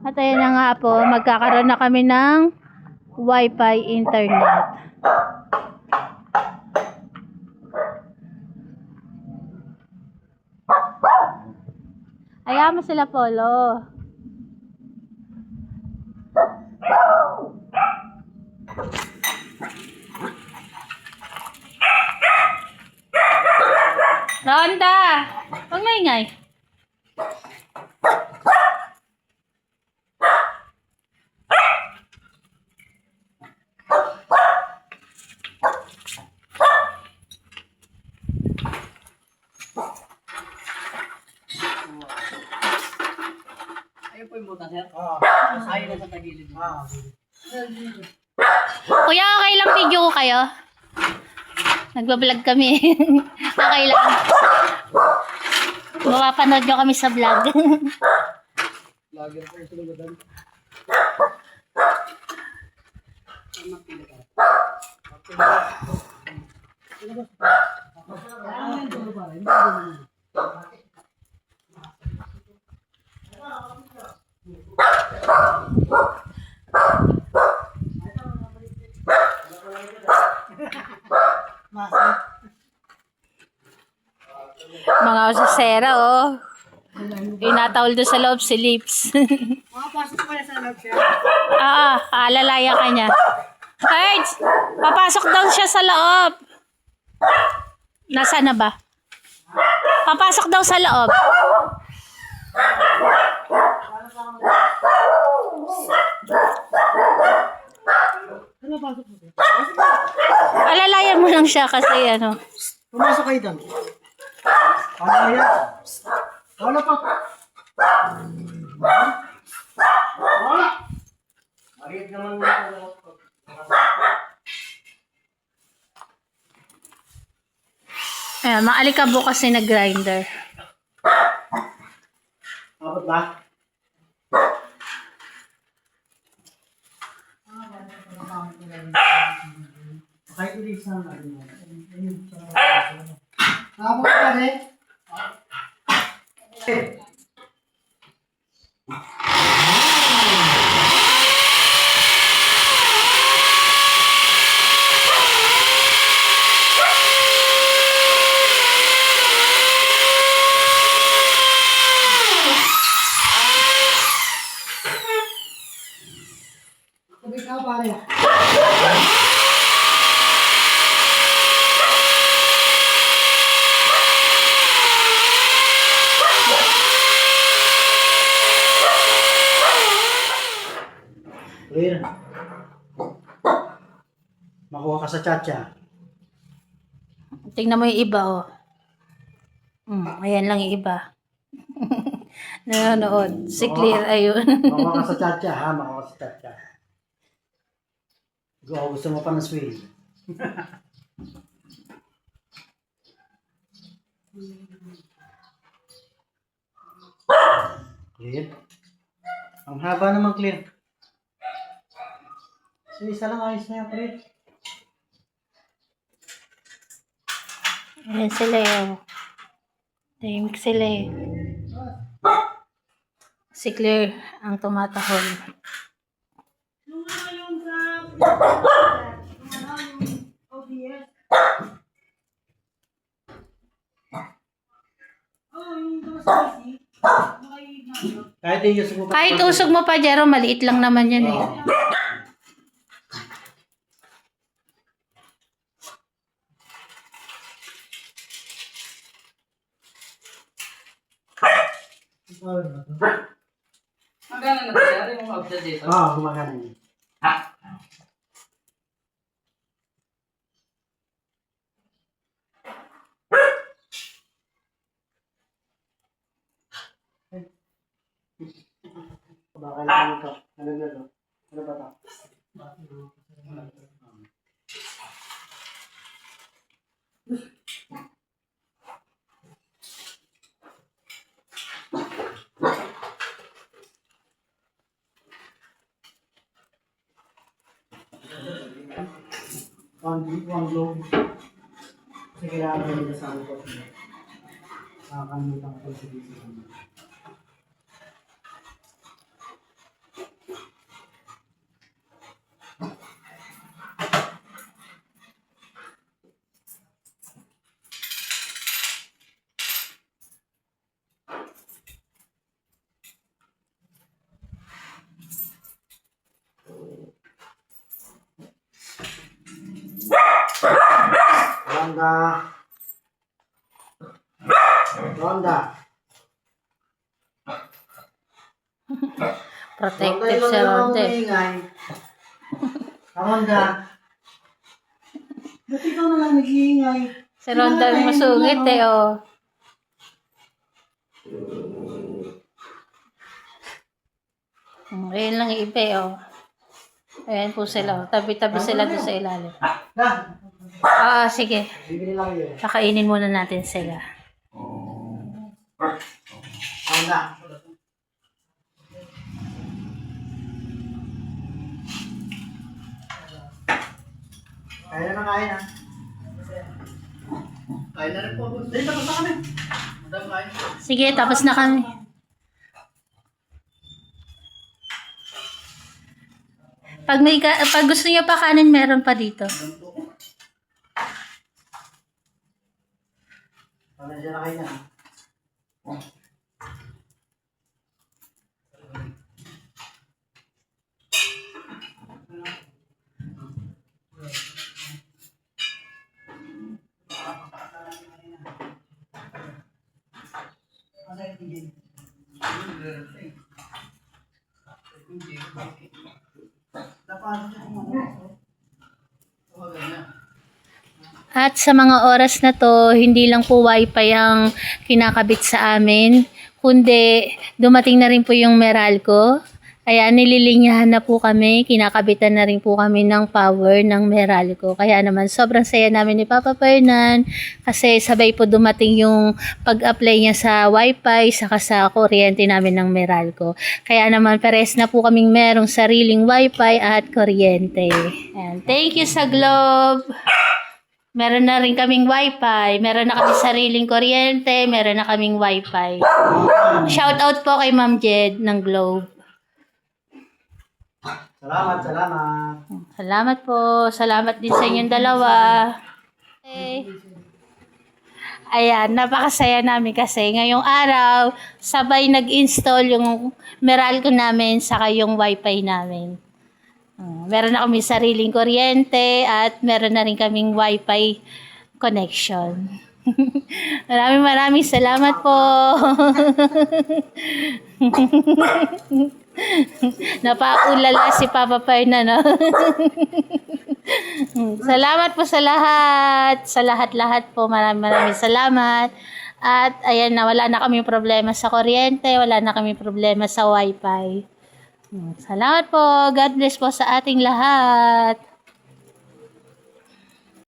At ayan na nga po, magkakaroon na kami ng Wi-Fi internet. Ayaw mo sila, Polo. Ronda! Huwag maingay. Ayun po yung buta, sir. Sayo na sa tagilid. Kuya, okay lang video ko kayo? Nagbablog kami. Okay lang. Mapapanood nyo kami sa vlog. Lager po yung sulugan. Mga osasera, oh. Inatawal doon sa loob si Lips. Makapasok ko pala sa loob, sir. Alalayan ka niya. Hey, papasok daw siya sa loob. Nasaan na ba? Papasok daw sa loob. Ano pasok mo, sir? Alalayan mo lang siya kasi ano. Pumasok kayo doon. Ano yan? Wala pa. Wala. Mariit naman mo. Ayan, maalikabok kasi na grinder. Abot ba? Kahit ulit sa ano. Abot ba rin? Tubig ka pare. Clear. Makuha ka sa chacha. Tingnan mo yung iba, oh. Ayan lang yung iba. Nanonood. Si Clear, ayun. Makuha ka sa chacha, ha? Makuha ka sa chacha. Gusto mo pa ng swing. Clear. Ang haba naman, Clear. So, isa lang ayos na yung Clear. Ayan sila, oh. Tahimik sila, eh. Si Clear ang tumatahol. Kahit iusog mo pa. Kahit usog mo pa, Jero, maliit lang naman yan, eh. Magana na siya, yung mga update dito. Gumagana niya. Baka lang ito. Ano ba ito? Ano ba ito? One globe. Kasi kailangan ko nila sa likod niya. Nakakalimutan ko sa dito. Ronda. Ronda. Protective si Ronda. Ronda. Ba't ikaw na lang nag-iingay? Si Ronda ang masungit eh, oh. Ayun lang yung iba eh, oh. Ayan po sila, oh. Tabi-tabi sila doon sa ilalim. Sige. Bibili lang yun. Pakainin muna natin sila. Ronda. Kaya na kaya na. Kaya na rin po. Dahil tapos na kami. Madam, kaya. Sige, tapos na kami. Pag gusto niyo pa kanin, meron pa dito. Nandiyan na kayo na. At sa mga oras na to, hindi lang po wifi ang kinakabit sa amin, kundi dumating na rin po yung Meralco. Kaya nililinyahan na po kami, kinakabitan na rin po kami ng power ng Meralco. Kaya naman sobrang saya namin ni Papa Fernan kasi sabay po dumating yung pag-apply niya sa wifi saka sa kuryente namin ng Meralco. Kaya naman pares na po kaming merong sariling wifi at kuryente. And thank you sa Globe! Meron na rin kaming wifi, meron na kaming sariling kuryente, meron na kaming wifi. Shout out po kay Ma'am Jed ng Globe. Salamat. Salamat po. Salamat din sa inyong dalawa. Okay. Ayan, napakasaya namin kasi ngayong araw, sabay nag-install yung Meralco namin saka yung wifi namin. Meron na kami sariling kuryente at meron na rin kaming wifi connection. Maraming salamat po. Napaulala si Papa Fernan, no? Salamat po sa lahat. Sa lahat-lahat po. Maraming salamat. At ayan na, wala na kami problema sa kuryente. Wala na kami problema sa wifi. Salamat po. God bless po sa ating lahat.